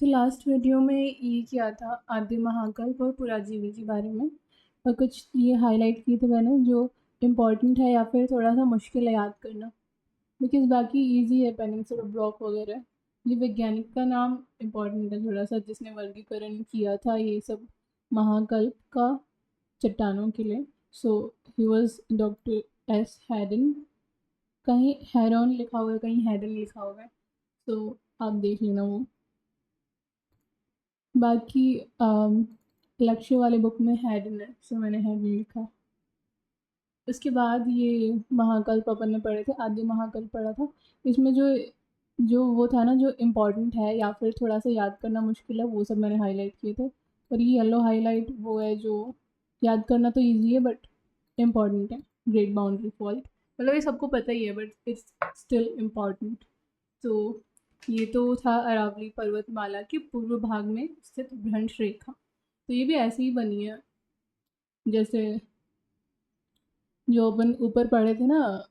तो last video में ये किया था आद्य महाकल्प और पुराजीवी के बारे में, और कुछ ये हाईलाइट किए थे मैंने जो इम्पोर्टेंट है या फिर थोड़ा सा मुश्किल है याद करना, बिकॉज बाकी इजी है, पेनिनसुला ब्लॉक वगैरह। ये वैज्ञानिक का नाम इम्पोर्टेंट है थोड़ा सा, जिसने वर्गीकरण किया था ये सब महाकल्प का चट्टानों के लिए। So he was doctor S Haddon. कहीं हैरॉन लिखा हुआ है, कहीं हैडन लिखा हुआ है, तो आप देख लेना वो। बाकी लक्ष्य वाले बुक में हैडन है, सो मैंने हैडन लिखा। उसके बाद ये महाकल्प अपन ने पढ़े थे, आद्य महाकल्प पढ़ा था। इसमें जो जो वो था ना, जो इम्पोर्टेंट है या फिर थोड़ा सा याद करना मुश्किल है, वो सब मैंने हाईलाइट किए थे। और ये येलो हाईलाइट वो है जो याद करना तो ईजी है बट इम्पॉर्टेंट है। ग्रेट बाउंड्री फॉल्ट, मतलब ये सबको पता ही है बट इट्स स्टिल इम्पॉर्टेंट। तो ये तो था अरावली पर्वतमाला के पूर्व भाग में स्थित भ्रंश रेखा। तो ये भी ऐसे ही बनी है जैसे जो अपन ऊपर पढ़े थे ना,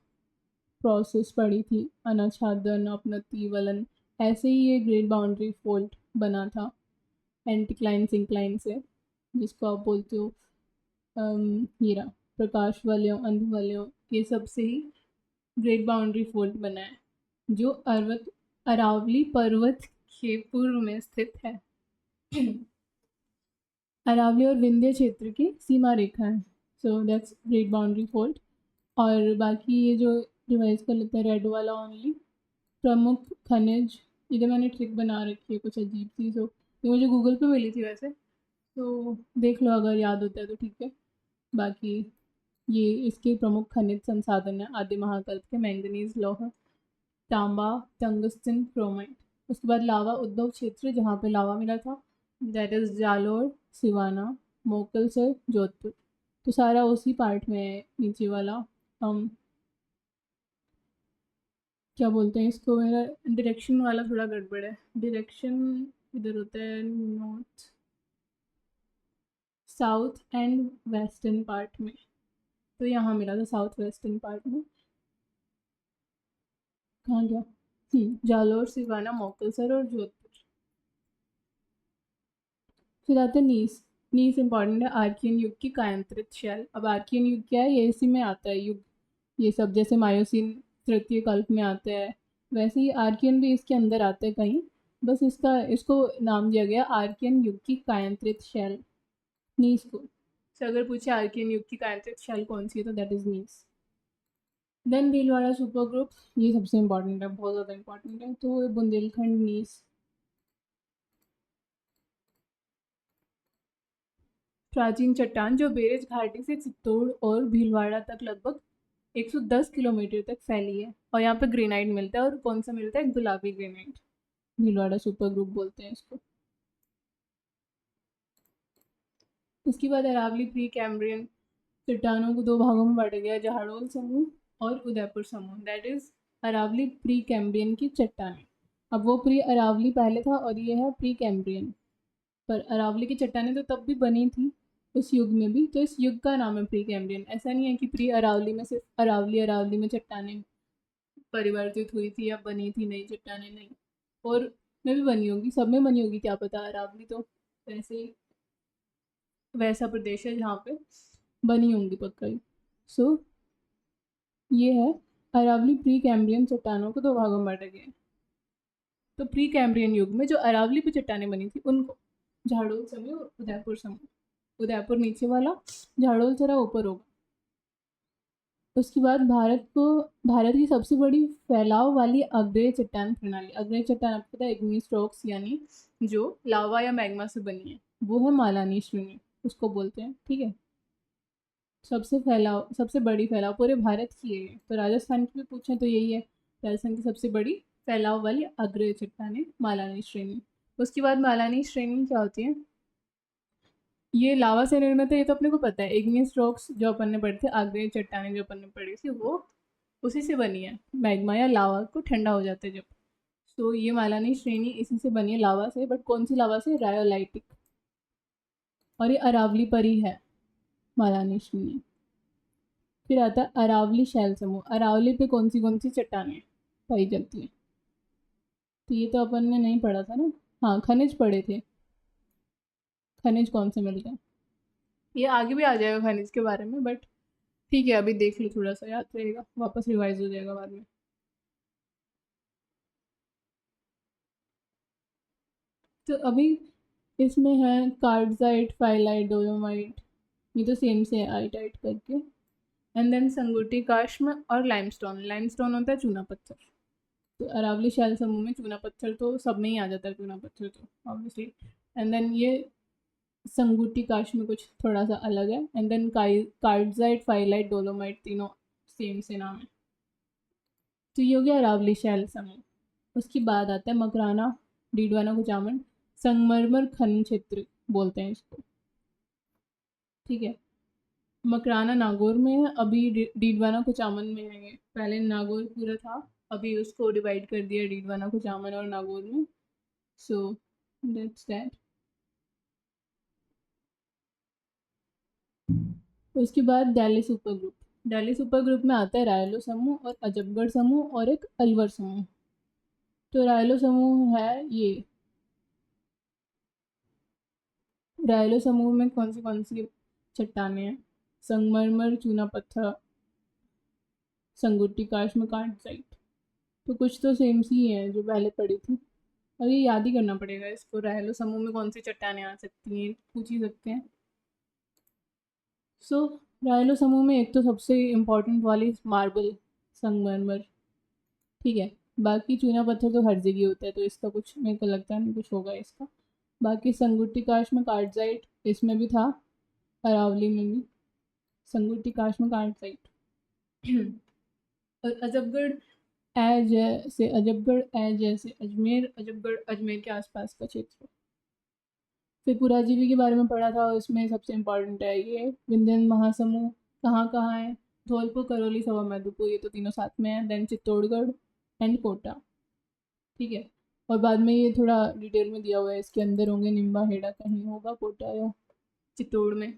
प्रोसेस पढ़ी थी, अनाच्छादन अपनति वलन। ऐसे ही ये ग्रेट बाउंड्री फॉल्ट बना था एंटिक्लाइन सिंक्लाइन से, जिसको आप बोलते हो हीरा प्रकाश वलयों अंध वलयों, ये सब से ही ग्रेट बाउंड्री फॉल्ट बना है, जो अरावली पर्वत के पूर्व में स्थित है। अरावली और विंध्य क्षेत्र की सीमा रेखा है। So that's great boundary fault. और बाकी ये जो रिवाइज कर लेते हैं, रेड वाला ओनली प्रमुख खनिज। इधर मैंने ट्रिक बना रखी है कुछ अजीब सी, सो ये मुझे गूगल पे मिली थी वैसे, तो देख लो अगर याद होता है तो ठीक है। बाकी ये इसके प्रमुख खनिज संसाधन है आदि महाकल्प के, मैंगनीज लौह, तांबा, टंगस्टन, क्रोमाइट। उसके बाद लावा उद्भव क्षेत्र जहाँ पे लावा मिला था, दैट इज जालोर, सिवाना, मोकलसर, जोधपुर। तो सारा उसी पार्ट में है नीचे वाला। हम क्या बोलते हैं इसको, मेरा डायरेक्शन वाला थोड़ा गड़बड़ है। डायरेक्शन इधर होता है north south and western part में, तो यहाँ मिला था साउथ वेस्टर्न पार्ट में। कहाँ गया? जालोर, सिवाना, मोकलसर और जोधपुर। फिर आते हैं नीस। नीस इंपॉर्टेंट है आर्कियन युग की कायांतरित शैल। अब आर्कियन युग क्या है, ये इसी में आता है युग। ये सब जैसे मायोसिन तृतीय कल्प में आता है, वैसे ही आर्कियन भी इसके अंदर आता है कहीं। बस इसको नाम दिया गया आर्कियन युग की कायांतरित शैल, नीस को। तो अगर पूछे आर्कियन युग की कायांतरित शैल कौन सी है, तो that is nice. Then Bhilwara super group, ये सबसे इंपॉर्टेंट है, बहुत ज़्यादा इंपॉर्टेंट है। तो बुंदेलखंड नीस प्राचीन चट्टान जो बेरज घाटी से चित्तौड़ और भीलवाड़ा तक लगभग 110 किलोमीटर तक फैली है। और यहाँ पे ग्रेनाइट मिलता है, और कौन सा मिलता है, गुलाबी ग्रेनाइट। भीलवाड़ा सुपर ग्रुप बोलते हैं इसको। उसके बाद अरावली प्री कैम्ब्रियन चट्टानों को दो भागों में बांटा गया, जहाड़ोल समूह और उदयपुर समूह। That is Aravalli Precambrian की चट्टानें। अब वो प्री अरावली पहले था और ये है प्री कैम्ब्रियन। पर अरावली की चट्टानें तो तब भी बनी थी उस युग में भी, तो इस युग का नाम है प्री कैम्ब्रियन। ऐसा नहीं है कि प्री अरावली में सिर्फ अरावली में चट्टानें परिवर्तित हुई थी या बनी थी नई चट्टानें, नहीं। और में भी बनी होगी, सब में बनी होगी, क्या पता। अरावली तो वैसे वैसा प्रदेश है जहाँ पे बनी होंगी पक्का ही। सो ये है अरावली प्री कैम्ब्रियन चट्टानों को दो भागों में बांटा गया है। तो प्री कैम्ब्रियन युग में जो अरावली पे चट्टानें बनी थी उनको झाड़ोल समूह और उदयपुर समूह। उदयपुर नीचे वाला, झाड़ोल जरा ऊपर होगा। उसके बाद भारत की सबसे बड़ी फैलाव वाली अग्नेय चट्टान प्रणाली, अग्नेय चट्टान आपको पता है इग्नियस रॉक्स, यानी जो लावा या मैग्मा से बनी है, वो है मालानी श्रेणी, उसको बोलते हैं, ठीक है। सबसे बड़ी फैलाव पूरे भारत की है। तो राजस्थान की भी पूछें तो यही है, राजस्थान की सबसे बड़ी फैलाव वाली अग्नेय चट्टान है मालानी श्रेणी। उसके बाद मालानी श्रेणी क्या होती है, ये लावा से निर्मित है, ये तो अपने को पता है। इग्नियस रॉक्स जो अपन ने पढ़े थे, आग्नेय चट्टानें जो अपन ने पढ़ी थी, वो उसी से बनी है। मैग्मा या लावा को ठंडा हो जाता है जब, तो ये मालानी श्रेणी इसी से बनी है, लावा से। बट कौन सी लावा से, रायोलाइटिक। और ये अरावली पर ही है मालानी श्रेणी। फिर आता है अरावली शैल समूह। अरावली पे कौन सी चट्टानें पाई जाती है, तो ये तो अपन ने नहीं पढ़ा था ना, हाँ खनिज पढ़े थे। खनिज कौन से मिलते हैं, ये आगे भी आ जाएगा खनिज के बारे में, बट ठीक है अभी देख लो, थोड़ा सा याद रहेगा, वापस रिवाइज हो जाएगा बाद में। तो अभी इसमें है कार्डजाइट, फाइलाइट, डोलोमाइट, ये तो सेम से है आइटाइट करके। एंड देन संगुटी काष्म और लाइमस्टोन। लाइमस्टोन होता है चूना पत्थर। तो अरावली शैल समूह में चूना पत्थर तो सब में ही आ जाता है, चूना पत्थर तो ऑब्वियसली। एंड देन ये संगुटी काष्म में कुछ थोड़ा सा अलग है। एंड देन कार्डजाइट, फाइलाइट, डोलोमाइट तीनों सेम से नाम है। तो ये हो गया अरावली शैल समूह। उसके बाद आता है मकराना, डीडवाना, कुचामन, संगमरमर खनन क्षेत्र बोलते हैं इसको। ठीक है, मकराना नागौर में है, अभी डीडवाना कुचामन में है। ये पहले नागौर पूरा था, अभी उसको डिवाइड कर दिया डीडवाना, कुचामन और नागौर में। So that's that. उसके बाद Delhi super group. Delhi super group में आता है रायलो समूह और अजबगढ़ समूह और एक अलवर समूह। तो रायलो समूह है ये। रायलो समूह में कौन सी चट्टाने हैं? संगमरमर, चूना पत्थर, संगुट्टी काष्म, कार्डजाइट। तो कुछ तो सेम सी है जो पहले पढ़ी थी। और ये याद ही करना पड़ेगा इसको, रायलो समूह में कौन सी चट्टानें आ सकती हैं, पूछ ही सकते हैं। सो रायलो समूह में एक तो सबसे इम्पोर्टेंट वाली मार्बल, संगमरमर। ठीक है, बाकी चूना पत्थर तो हर जगह होता है, तो इसका कुछ मेरे को लगता नहीं कुछ होगा इसका। बाकी संगुट्टी काष्म में कार्डजाइट, इसमें भी था, अरावली में भी संगुट्टी काष्म में कार्डजाइट। और अजबगढ़ ए जैसे अजबगढ़, ए जैसे अजमेर, अजबगढ़ अजमेर के आसपास का क्षेत्र। फिर पुराजीवी के बारे में पढ़ा था, इसमें सबसे इम्पोर्टेंट है ये विंध्यन महासमूह कहाँ कहाँ है। धौलपुर, करौली, सवा मैधोपुर, ये तो तीनों साथ में है। Then Chittorgarh and Kota. ठीक है, और बाद में ये थोड़ा डिटेल में दिया हुआ है, इसके अंदर होंगे निम्बा हेड़ा कहीं होगा, कोटा या चित्तौड़ में,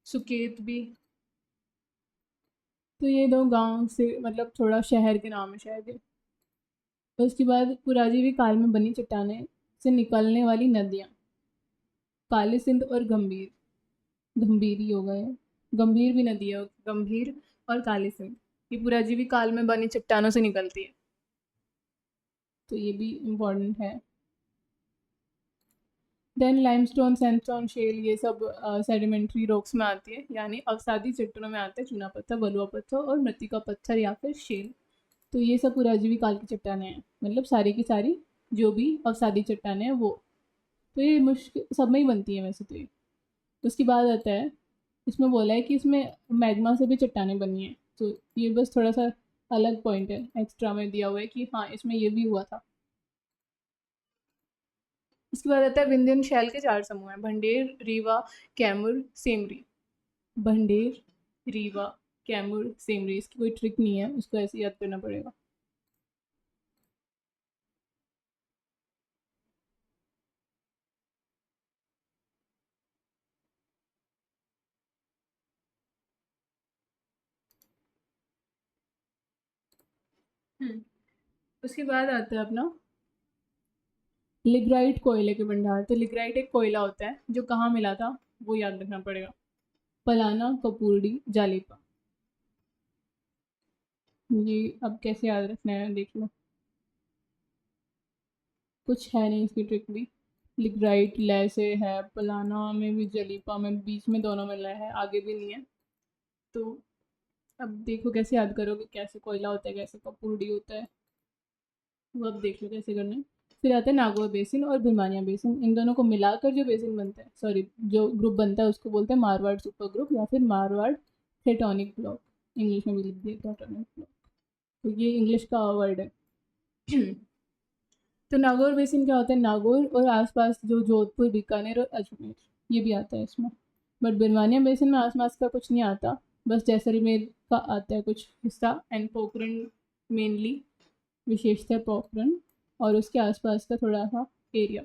सुकेत भी। तो ये दो गांव से मतलब थोड़ा शहर के नाम है शायद ये। और उसके बाद पुराजीवी काल में बनी चट्टाने से निकलने वाली नदियाँ, काली सिंध और गंभीर। गंभीर ही होगा ये, गंभीर भी नदी है, गंभीर और काली सिंध, ये पुराजीवी काल में बनी चट्टानों से निकलती है, तो ये भी इम्पोर्टेंट है। देन लाइमस्टोन, सैंडस्टोन, शेल, ये सब सेडिमेंट्री रॉक्स में आती है, यानी अवसादी चट्टानों में आते हैं चूना पत्थर, बलुआ पत्थर और मृत्तिका पत्थर या फिर शेल। तो ये सब पुराजीवी काल की चट्टानें हैं, मतलब सारी की सारी जो भी अवसादी चट्टानें हैं वो। तो ये मुश्किल सब में ही बनती है वैसे तो ये। उसके बाद आता है, इसमें बोला है कि इसमें मैग्मा से भी चट्टानें बनी हैं, तो ये बस थोड़ा सा अलग पॉइंट है, एक्स्ट्रा में दिया हुआ है कि हाँ इसमें ये भी हुआ था। इसके बाद आता है विंध्यन शैल के 4 समूह हैं, भंडेर, रीवा, कैमूर, सेमरी। भंडेर, रीवा, कैमूर, सेमरी, इसकी कोई ट्रिक नहीं है, उसको ऐसे याद करना पड़ेगा। उसके बाद आता है अपना लिग्राइट, कोयले के भंडार। तो लिग्राइट एक कोयला होता है जो कहाँ मिला था वो याद रखना पड़ेगा, पलाना, कपूरडी, जालिपा। ये अब कैसे याद रखना है देख लो, कुछ है नहीं इसकी ट्रिक भी। लिग्राइट लय से है, पलाना में भी, जलीपा में, बीच में दोनों में लय है, आगे भी नहीं है। तो अब देखो कैसे याद करोगे, कैसे कोयला होता है, कैसे कपूरडी होता है, वो अब देख लो कैसे करना है। फिर आता है नागौर बेसिन और भिमानिया बेसिन, इन दोनों को मिलाकर जो बेसिन बनता है, सॉरी जो ग्रुप बनता है उसको बोलते हैं मारवाड़ सुपर ग्रुप या फिर मारवाड़ टेक्टोनिक ब्लॉक। इंग्लिश में भी लिख दिया टेक्टोनिक ब्लॉक, तो ये इंग्लिश का वर्ड है। तो नागौर बेसिन क्या होता है, नागौर और आसपास जो जोधपुर, बीकानेर और अजमेर, ये भी आता है इसमें। बट बिरवानिया बेसिन में आसपास का कुछ नहीं आता, बस जैसलमेर का आता है कुछ हिस्सा, एंड पोखरण मेनली, विशेषतः पोखरण और उसके आसपास का थोड़ा सा एरिया,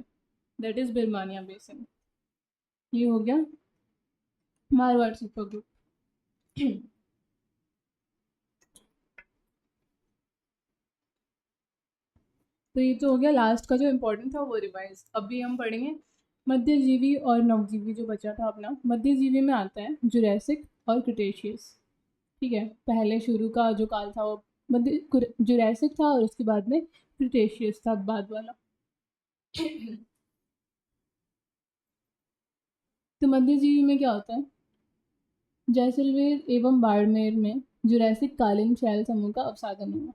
दैट इज बिरमानिया बेसिन। ये हो गया मारवाड़ सुपर ग्रुप। तो ये तो हो गया लास्ट का जो इम्पोर्टेंट था वो रिवाइज। अभी हम पढ़ेंगे मध्यजीवी और नवजीवी जो बचा था अपना। मध्यजीवी में आता है जुरैसिक और क्रिटेशियस। ठीक है, पहले शुरू का जो काल था वो मध्य जुरैसिक था और उसके बाद में क्रिटेशियस था बाद वाला। तो मध्यजीवी में क्या होता है, जैसलमेर एवं बाड़मेर में जुरैसिक कालीन शैल समूह का अवसादन हुआ।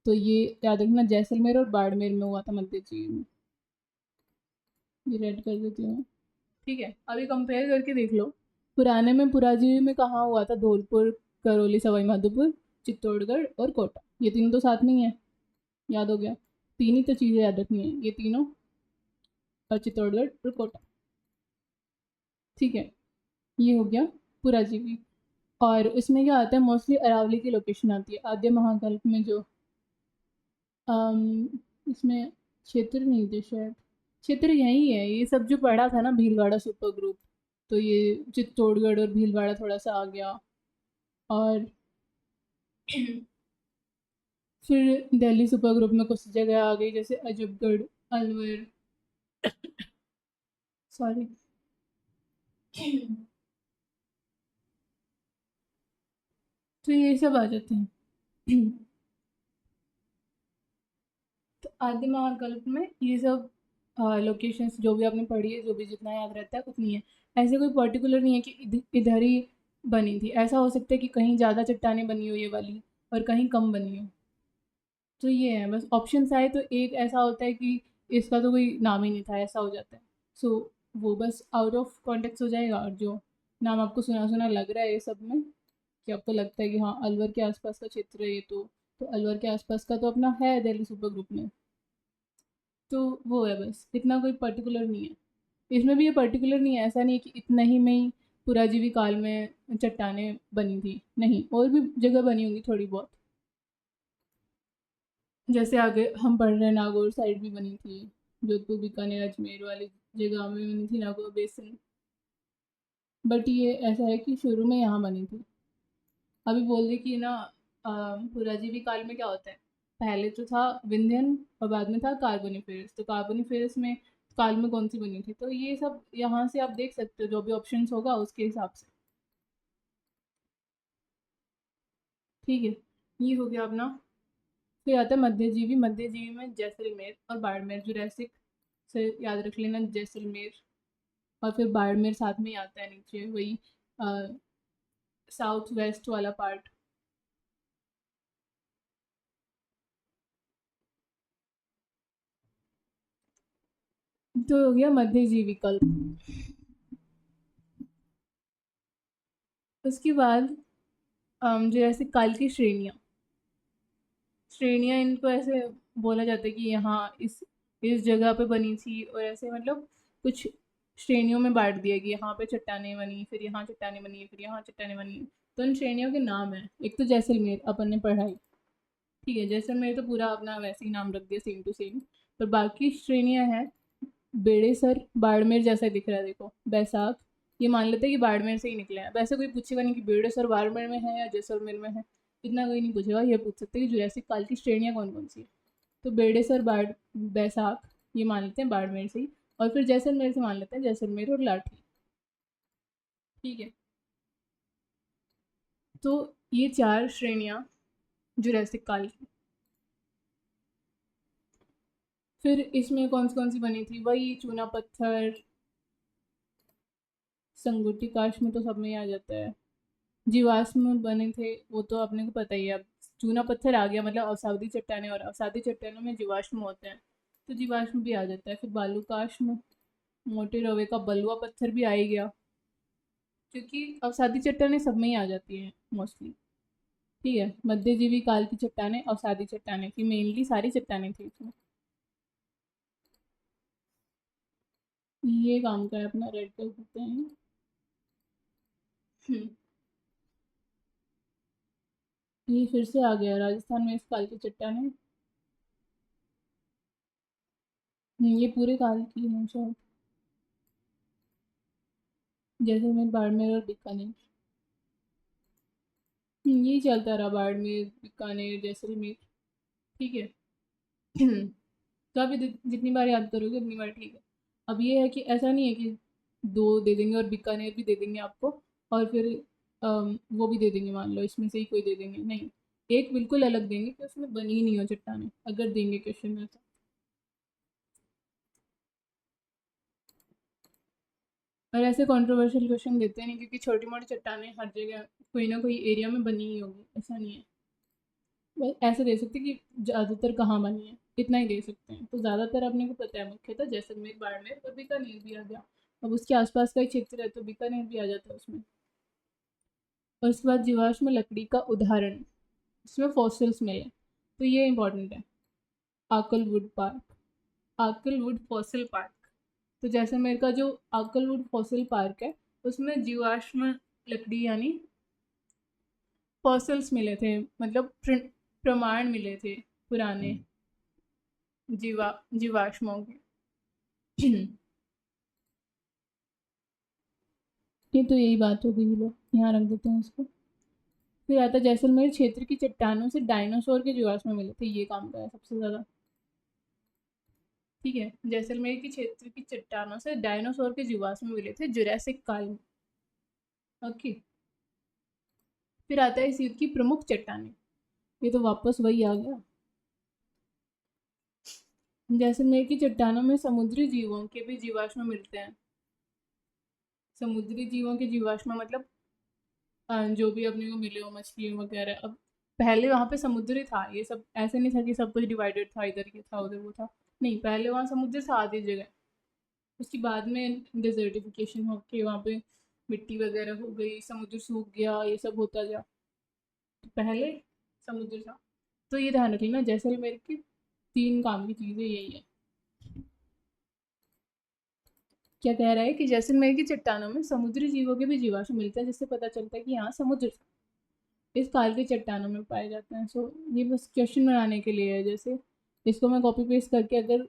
तो ये याद रखना, जैसलमेर और बाड़मेर में हुआ था मध्यजीवी में। ये रेड कर देती हूँ। ठीक है, अभी कंपेयर करके देख लो। पुराने में पुराजीवी में कहाँ हुआ था, धौलपुर, करौली, सवाई माधोपुर, चित्तौड़गढ़ और कोटा। ये तीनों तो साथ में ही है, याद हो गया। तीन ही तो चीज़ें याद रखनी है, ये तीनों और चित्तौड़गढ़ और कोटा। ठीक है, ये हो गया पुराजीवी। और इसमें क्या आता है, मोस्टली अरावली की लोकेशन आती है। आद्य महाकल्प में जो इसमें क्षेत्र नहीं थे शायद, क्षेत्र यही है। ये सब जो पढ़ा था ना भीलवाड़ा सुपर ग्रुप, तो ये चित्तौड़गढ़ और भीलवाड़ा थोड़ा सा आ गया। और फिर दिल्ली सुपर ग्रुप में कुछ जगह आ गई, जैसे अजबगढ़, अलवर, सॉरी। तो ये सब आ जाते हैं। तो आद्य महाकल्प में ये सब लोकेशंस जो भी आपने पढ़ी है, जो भी जितना याद रहता है उतनी है। ऐसे कोई पर्टिकुलर नहीं है कि इधर ही बनी थी। ऐसा हो सकता है कि कहीं ज़्यादा चट्टानें बनी हो ये वाली और कहीं कम बनी हो। तो ये है बस, ऑप्शन आए तो एक ऐसा होता है कि इसका तो कोई नाम ही नहीं था, ऐसा हो जाता है। सो वो बस आउट ऑफ कॉन्टेक्स्ट हो जाएगा। और जो नाम आपको सुना सुना लग रहा है ये सब में, कि आपको लगता है कि हाँ अलवर के आसपास का क्षेत्र है ये, तो अलवर के आसपास का तो अपना है दिल्ली सुपर ग्रुप में। तो वो है बस, इतना कोई पर्टिकुलर नहीं है। इसमें भी ये पर्टिकुलर नहीं है, ऐसा नहीं है कि इतना ही में ही पुराजीवी काल में चट्टानें बनी थी, नहीं, और भी जगह बनी होंगी थोड़ी बहुत। जैसे आगे हम पढ़ रहे हैं नागौर साइड भी बनी थी, जोधपुर, बीकानेर, अजमेर वाली जगह में बनी थी नागौर बेसिन। बट ये ऐसा है कि शुरू में यहाँ बनी थी। अभी बोल रही कि ना पुराजीवी काल में क्या होता है, पहले तो था विंध्यन और बाद में था कार्बोनिफेरस। तो कार्बोनिफेरस में काल में कौन सी बनी थी, तो ये सब यहाँ से आप देख सकते हो, जो भी ऑप्शन होगा उसके हिसाब से। ठीक है, ये हो गया अपना। फिर आता है मध्यजीवी। मध्यजीवी में जैसलमेर और बाड़मेर, जुरैसिक से याद रख लेना जैसलमेर। और फिर बाड़मेर साथ में ही आता है नीचे, वही साउथ वेस्ट वाला पार्ट। तो हो गया मध्यजीवी कल्प। उसके बाद जैसे काल की श्रेणियाँ। श्रेणियाँ इनको ऐसे बोला जाता है कि यहाँ इस जगह पे बनी थी, और ऐसे मतलब कुछ श्रेणियों में बांट दिया कि यहाँ पे चट्टानें बनी, फिर यहाँ चट्टानें बनी, फिर यहाँ चट्टानें बनी। तो उन श्रेणियों के नाम है, एक तो जैसलमेर अपन ने पढ़ाई। ठीक है, जैसलमेर तो पूरा अपना वैसे ही नाम रख दिया, सेम टू सेम। पर बाकी श्रेणियाँ हैं, बेड़ेसर बाड़मेर जैसा दिख रहा है, देखो बैसाख, ये मान लेते हैं कि बाड़मेर से ही निकले हैं। वैसे कोई पूछेगा नहीं कि बेड़ेसर बाड़मेर में है या जैसलमेर में है, इतना कोई नहीं पूछेगा। ये पूछ सकते हैं कि जुरासिक काल की श्रेणियाँ कौन कौन सी है। तो बेड़ेसर बाड़ बैसाख ये मान लेते हैं बाड़मेर से ही, और फिर जैसलमेर से मान लेते हैं जैसलमेर और लाठी। ठीक है, तो ये चार श्रेणियाँ जुरासिक काल की। फिर इसमें कौन सी बनी थी, वही चूना पत्थर, संगुटी काश में तो सब में ही आ जाता है। जीवाश्म बने थे वो तो अपने को पता ही है। अब चूना पत्थर आ गया, मतलब अवसादी चट्टानें, और अवसादी चट्टानों में जीवाश्म होते हैं, तो जीवाश्म भी आ जाता है। फिर बालूकाश्म, मोटे रवे का बलुआ पत्थर भी आ ही गया, क्योंकि अवसादी चट्टानें सब में ही आ जाती हैं मोस्टली। ठीक है, मध्यजीवी काल की चट्टानें अवसादी चट्टानें थी, मेनली सारी चट्टानें थी इसमें। ये काम का है अपना, रेड कर देते हैं। हम्म, ये फिर से आ गया राजस्थान में इस काल की चट्टानें। ये पूरे काल की है शायद, जैसलमेर, बाड़मेर और बीकानेर। यही चलता रहा, बाड़मेर, बीकानेर, जैसलमेर। ठीक है। तो आप जितनी बार याद करोगे उतनी बार ठीक है। अब ये है कि ऐसा नहीं है कि 2 दे देंगे और बीकानेर भी दे देंगे आपको, और फिर वो भी दे देंगे, मान लो इसमें से ही कोई दे देंगे, नहीं, एक बिल्कुल अलग देंगे कि उसमें बनी ही नहीं हो चट्टानें, अगर देंगे क्वेश्चन में तो। और ऐसे कंट्रोवर्शियल क्वेश्चन देते नहीं, क्योंकि छोटी मोटी चट्टानें हर जगह कोई ना कोई एरिया में बनी ही होगी, ऐसा नहीं है। बस ऐसे दे सकते कि ज़्यादातर कहाँ बनी है, इतना ही दे सकते हैं। तो ज़्यादातर अपने को पता है, मुख्यतः जैसलमेर, बाड़मेर और बीकानेर भी आ गया। अब उसके आसपास का ही क्षेत्र है तो बीकानेर भी आ जाता है उसमें। और उसके बाद जीवाश्म लकड़ी का उदाहरण, इसमें फॉसिल्स मिले, तो ये इंपॉर्टेंट है। Akal wood park, Akal wood fossil park. तो जैसलमेर का जो आकलवुड फॉसिल पार्क है, उसमें जीवाश्म लकड़ी यानी फॉसिल्स मिले थे, मतलब प्रमाण मिले थे पुराने जीवाश्मों के। ये तो यही बात हो गई, लोग यहाँ रख देते हैं इसको। फिर आता है जैसलमेर क्षेत्र की चट्टानों से डायनासोर के जीवाश्म मिले थे, ये काम का है सबसे ज़्यादा। ठीक है, जैसलमेर के क्षेत्र की चट्टानों से डायनासोर के जीवाश्म मिले थे जुरासिक काल में। ओके। फिर आता है इस युग की प्रमुख चट्टानें, ये तो वापस वही आ गया। जैसलमेर की चट्टानों में समुद्री जीवों के भी जीवाश्म मिलते हैं। समुद्री जीवों के जीवाश्म मतलब जो भी अपने को मिले हो, मछली वगैरह। अब पहले वहाँ पे समुद्र था, ये सब ऐसे नहीं था कि सब कुछ डिवाइडेड था, इधर ये था उधर वो था, नहीं, पहले वहाँ समुद्र था आधी जगह। उसके बाद में डिजर्टिफिकेशन होके वहाँ पे मिट्टी वगैरह हो गई, समुद्र सूख गया, ये सब होता गया। तो पहले समुद्र था। तो ये ध्यान रख लेना, जैसलमेर की 3 काम की चीज़ें यही है। क्या कह रहा है कि जैसलमेर की चट्टानों में समुद्री जीवों के भी जीवाश्म मिलते हैं, जिससे पता चलता है कि यहाँ समुद्र था, इस काल के चट्टानों में पाए जाते हैं। सो ये बस क्वेश्चन बनाने के लिए है। जैसे इसको मैं कॉपी पेस्ट करके अगर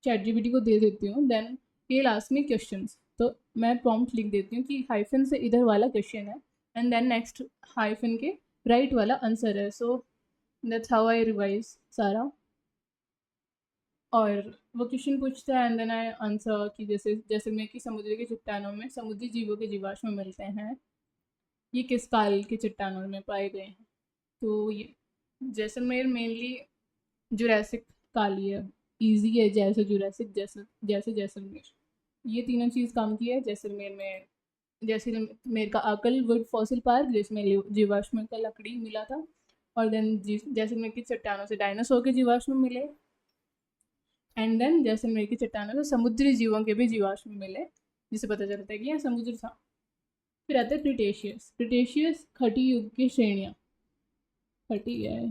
चैट जीपीटी को दे देती हूँ, देन ये लास्ट में क्वेश्चन, तो मैं प्रॉम्प्ट लिख देती हूँ कि हाइफन से इधर वाला क्वेश्चन है, एंड देन नेक्स्ट हाइफन के राइट वाला आंसर है। So that's how I revise सारा। और वो क्वेश्चन पूछता है एंड देन आई आंसर कि जैसे जैसलमेर की समुद्र के चट्टानों में समुद्री जीवों के जीवाश्म मिलते हैं, ये किस काल के चट्टानों में पाए गए हैं। तो ये जैसलमेर मेनली जुरासिक काल ही है, ईजी है, जैसे जुरासिक जैसे जैसे जैसलमेर, ये तीनों चीज़ काम की है जैसलमेर में। जैसलमेर का आकलवुड फॉसिल पार्क, जिसमें जीवाश्म का लकड़ी मिला था, और देन जैसलमेर की चट्टानों से डायनासोर के जीवाश्म मिले, एंड देन जैसलमेर की चट्टानों से समुद्री जीवों के भी जीवाश्म मिले, जिससे पता चलता है कि यहाँ समुद्र था। फिर आता है क्रिटेशियस। क्रिटेशियस खटी युग की श्रेणियाँ, खटी है,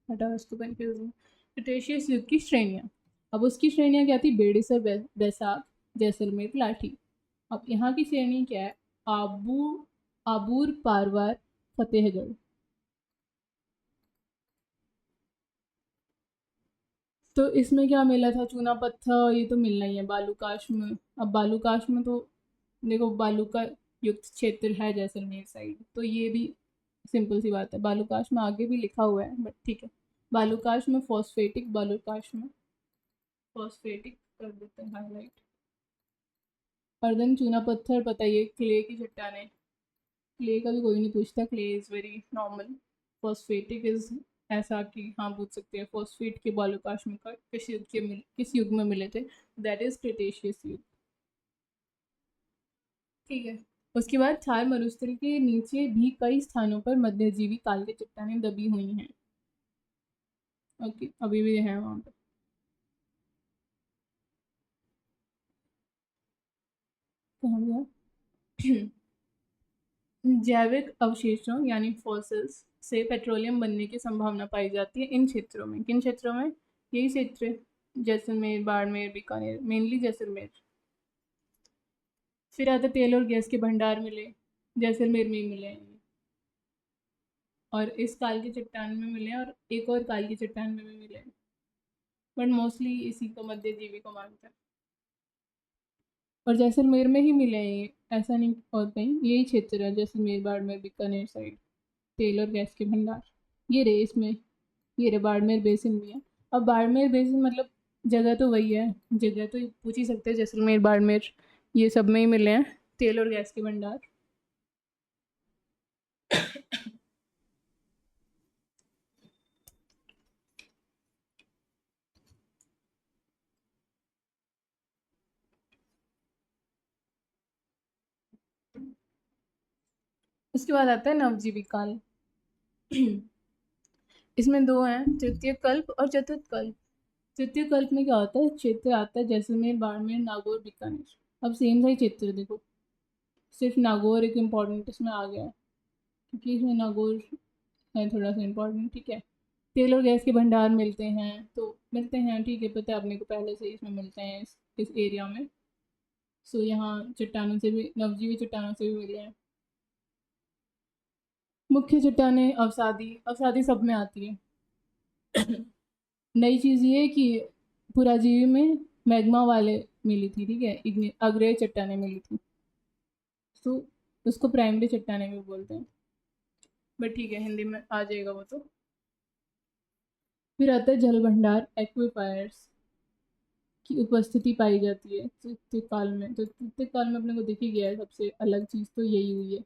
हटा उसको कंफ्यूज। क्रिटेशियस युग की श्रेणियाँ, अब उसकी श्रेणियाँ क्या थी, बेड़िसर, बैसाख, जैसलमेर, लाठी। अब यहाँ की श्रेणी क्या है, आबू आबूर, पारवार, फतेहगढ़। तो इसमें क्या मिला था, चूना पत्थर, ये तो मिलना ही है। बालूकाश में, अब बालूकाश में तो देखो बालू का युक्त क्षेत्र है जैसलमेर साइड, तो ये भी सिंपल सी बात है। बालूकाश में आगे भी लिखा हुआ है, बट ठीक है। बालूकाश में फॉस्फेटिक, बालूकाश में फॉस्फेटिक कर देते हैं हाईलाइट। और देन चूना पत्थर, पता ही है, क्ले की चट्टानें। क्ले का भी कोई नहीं पूछता, clay is very normal. Phosphatic is ऐसा कि हाँ पूछ सकते हैं, फॉस्फेट के बालूकाश में का किस युग में मिले थे, दैट इज क्रिटेशियस युग। ठीक है। उसके बाद थार मरुस्थल के नीचे भी कई स्थानों पर मध्यजीवी काल की चट्टानें दबी हुई हैं। ओके, अभी भी है वहाँ पर। कहाँ गया? जैविक अवशेषों यानी फॉसिल्स से पेट्रोलियम बनने की संभावना पाई जाती है इन क्षेत्रों में। किन क्षेत्रों में, यही क्षेत्र, जैसलमेर, बाड़मेर, बीकानेर, मेनली जैसलमेर। फिर आता तेल और गैस के भंडार मिले, जैसलमेर में ही मिले हैं। और इस काल की चट्टान में मिले, और एक और काल की चट्टान में भी मिले, बट मोस्टली इसी को मध्य जीवी को मानते हैं। और जैसलमेर में ही मिले हैं ये, ऐसा नहीं और कहीं, यही क्षेत्र है जैसलमेर, बाड़मेर, बीकानेर साइड, तेल और गैस के भंडार। ये रहे इसमें, ये रहे बाड़मेर बेसिन भी है। अब बाड़मेर बेसिन मतलब जगह तो वही है, जगह तो पूछ ही सकते हैं, जैसलमेर बाड़मेर ये सब में ही मिले हैं तेल और गैस के भंडार। उसके बाद आता है नवजीवी काल। इसमें दो हैं, तृतीय कल्प और चतुर्थ कल्प। तृतीय कल्प में क्या होता है, क्षेत्र आता है जैसलमेर बाड़मेर नागौर बीकानेर। अब सेम सा ही क्षेत्र देखो, सिर्फ नागौर एक इम्पॉर्टेंट इसमें आ गया है, क्योंकि इसमें नागौर है थोड़ा सा इम्पोर्टेंट, ठीक है। तेल और गैस के भंडार मिलते हैं, तो मिलते हैं, ठीक है, पता है अपने को पहले से ही इसमें मिलते हैं इस एरिया में। सो यहाँ चट्टानों से भी, नवजीवी चट्टानों से भी मिले हैं। मुख्य चट्टानें अवसादी, अवसादी सब में आती है। नई चीज़ ये है कि पुराजीवी में मैग्मा वाले मिली थी, ठीक है, अग्रेय चट्टानें मिली थी, तो उसको प्राइमरी चट्टानें भी बोलते हैं, बट ठीक है हिंदी में आ जाएगा वो तो। फिर आता है जल भंडार एक्विफायर्स की उपस्थिति पाई जाती है तृतीय काल में। तो तृतीय काल में अपने को दिख ही गया है, सबसे अलग चीज़ तो यही हुई है।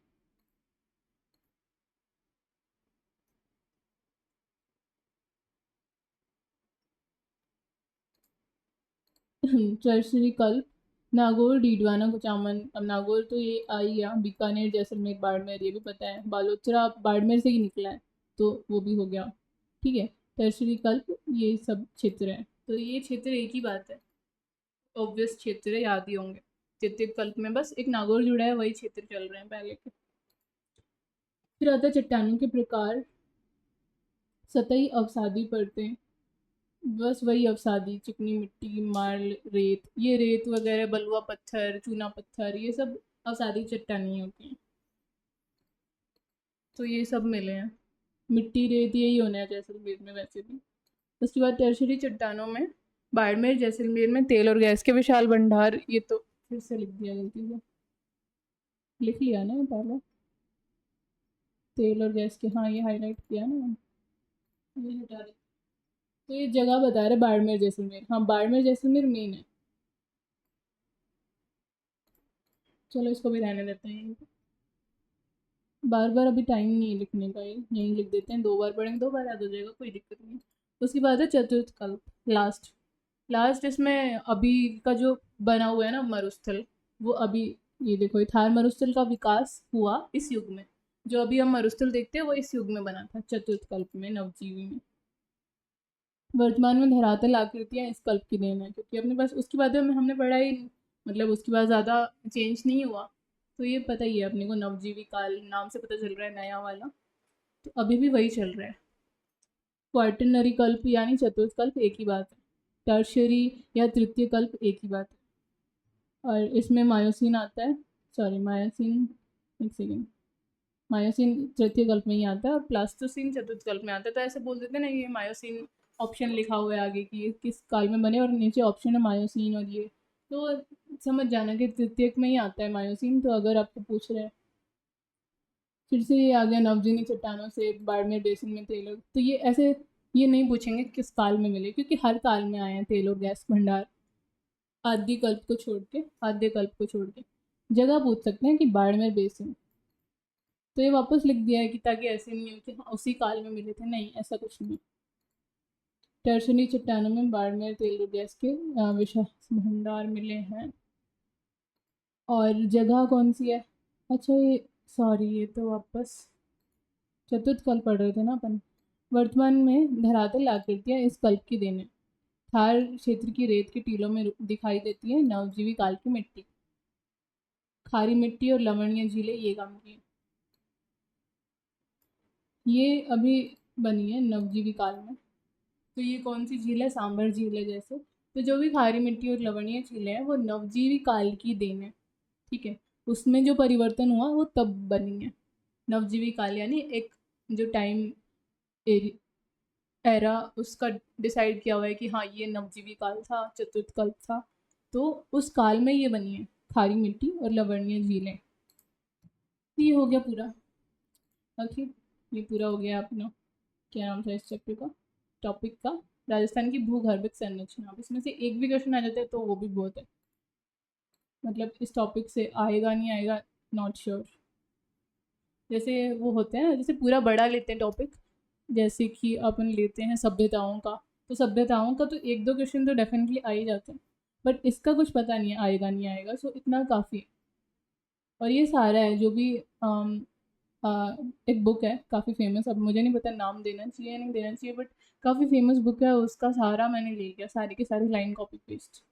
टर्शरी कल्प, नागौर डीडवाना कुचामन। अब नागौर तो ये आ ही गया, बीकानेर जैसलमेर बाड़मेर ये भी पता है, बालोतरा बाड़मेर से ही निकला है, तो वो भी हो गया, ठीक है। टर्शरी कल्प ये सब क्षेत्र है, तो ये क्षेत्र एक ही बात है, ऑब्वियस क्षेत्र है, याद ही होंगे। तृतीय कल्प में बस एक नागौर जुड़ा है, वही क्षेत्र चल रहे हैं पहले के। फिर आता है चट्टानों के प्रकार, सतही अवसादी परतें, बस वही अवसादी, चिकनी मिट्टी, मार्ल, रेत, ये रेत वगैरह, बलुआ पत्थर, चूना पत्थर, ये सब अवसादी चट्टानी होती हैं, तो ये सब मिले हैं। मिट्टी रेत यही होना है जैसलमेर में वैसे भी। उसके बाद टर्शरी चट्टानों में बाड़मेर जैसलमेर में तेल और गैस के विशाल भंडार, ये तो फिर से लिख दिया गलती से, लिख लिया ना पहले, तेल और गैस के, हाँ ये हाईलाइट किया ना, ये हटा दे। तो ये जगह बता रहे बाड़मेर जैसलमेर, हाँ बाड़मेर जैसलमेर मेन है, चलो इसको भी रहने देते हैं। बार बार अभी टाइम नहीं है लिखने का, ये यहीं लिख देते हैं, 2 बार पढ़ेंगे 2 बार याद हो जाएगा, कोई दिक्कत नहीं। उसके बाद है चतुर्थ कल्प, लास्ट। लास्ट इसमें अभी का जो बना हुआ है ना मरुस्थल, वो अभी, ये देखो, ये थार मरुस्थल का विकास हुआ इस युग में, जो अभी हम मरुस्थल देखते हैं वो इस युग में बना था, चतुर्थ कल्प में, नवजीवी में। वर्तमान में धरातल आकृतियाँ इस कल्प की देन है, क्योंकि अपने पास उसके बाद में हमने पढ़ा ही, मतलब उसके बाद ज़्यादा चेंज नहीं हुआ, तो ये पता ही है अपने को, नवजीवी काल नाम से पता चल रहा है नया वाला, तो अभी भी वही चल रहा है। क्वार्टरनरी कल्प यानी चतुर्थ कल्प एक ही बात है, टर्शरी या तृतीय कल्प एक ही बात है। और इसमें मायोसिन आता है, सॉरी मायोसिन, एक सेकेंड, मायोसिन तृतीय कल्प में ही आता है और प्लास्टोसिन चतुर्थ कल्प में आता है, तो ऐसे बोल देते हैं ना, ये मायोसिन ऑप्शन लिखा हुआ है आगे कि ये किस काल में बने, और नीचे ऑप्शन है मायोसिन, और ये तो समझ जाना कि तृतीय में ही आता है मायोसिन, तो अगर आपको पूछ रहे हैं। फिर से ये आ गया नवजीनी चट्टानों से बाड़मेर बेसिन में तेल और, तो ये ऐसे ये नहीं पूछेंगे किस काल में मिले, क्योंकि हर काल में आए हैं तेल और गैस भंडार, आद्य कल्प को छोड़ के, आद्य कल्प को छोड़ के। जगह पूछ सकते हैं कि बाड़मेर बेसिन, तो ये वापस लिख दिया है कि ताकि ऐसे नहीं हो कि हाँ उसी काल में मिले थे, नहीं ऐसा कुछ नहीं। टर्शनी चट्टानों में बाड़मेर तेल और गैस के विशेष भंडार मिले हैं। और जगह कौन सी है, अच्छा ये, सॉरी ये तो वापस चतुर्थ कल्प पढ़ रहे थे ना अपन। वर्तमान में धरातल आकृतियाँ इस कल्प की देन है, थार क्षेत्र की रेत के टीलों में दिखाई देती है नवजीवी काल की मिट्टी, खारी मिट्टी और लवणीय झीलें ये काम की, ये अभी बनी है नवजीवी काल में। तो ये कौन सी झील है, सांबर झील है जैसे, तो जो भी खारी मिट्टी और लवणीय झीलें हैं वो नवजीवी काल की देन है, ठीक है। उसमें जो परिवर्तन हुआ वो तब बनी है, नवजीवी काल यानी एक जो टाइम एरा उसका डिसाइड किया हुआ है कि हाँ ये नवजीवी काल था, चतुर्थ कल्प था, तो उस काल में ये बनी है खारी मिट्टी और लवणीय झीलें। तो ये हो गया पूरा, आखिर ये पूरा हो गया अपना, क्या नाम था इस चैप्टर का, टॉपिक का, राजस्थान की भूगर्भिक संरचना। अब इसमें से एक भी क्वेश्चन आ जाता है तो वो भी बहुत है, मतलब इस टॉपिक से आएगा नहीं आएगा नॉट श्योर। जैसे वो होते हैं, जैसे पूरा बड़ा लेते हैं टॉपिक, जैसे कि अपन लेते हैं सभ्यताओं का, तो सभ्यताओं का तो एक दो क्वेश्चन तो डेफिनेटली आ ही जाते हैं, बट इसका कुछ पता नहीं है आएगा नहीं आएगा, सो इतना काफ़ी है। और ये सारा है जो भी एक बुक है काफ़ी फेमस, अब मुझे नहीं पता नाम देना चाहिए या नहीं देना चाहिए, बट काफ़ी फेमस बुक है, उसका सारा मैंने ले लिया, सारी के सारी लाइन कॉपी पेस्ट।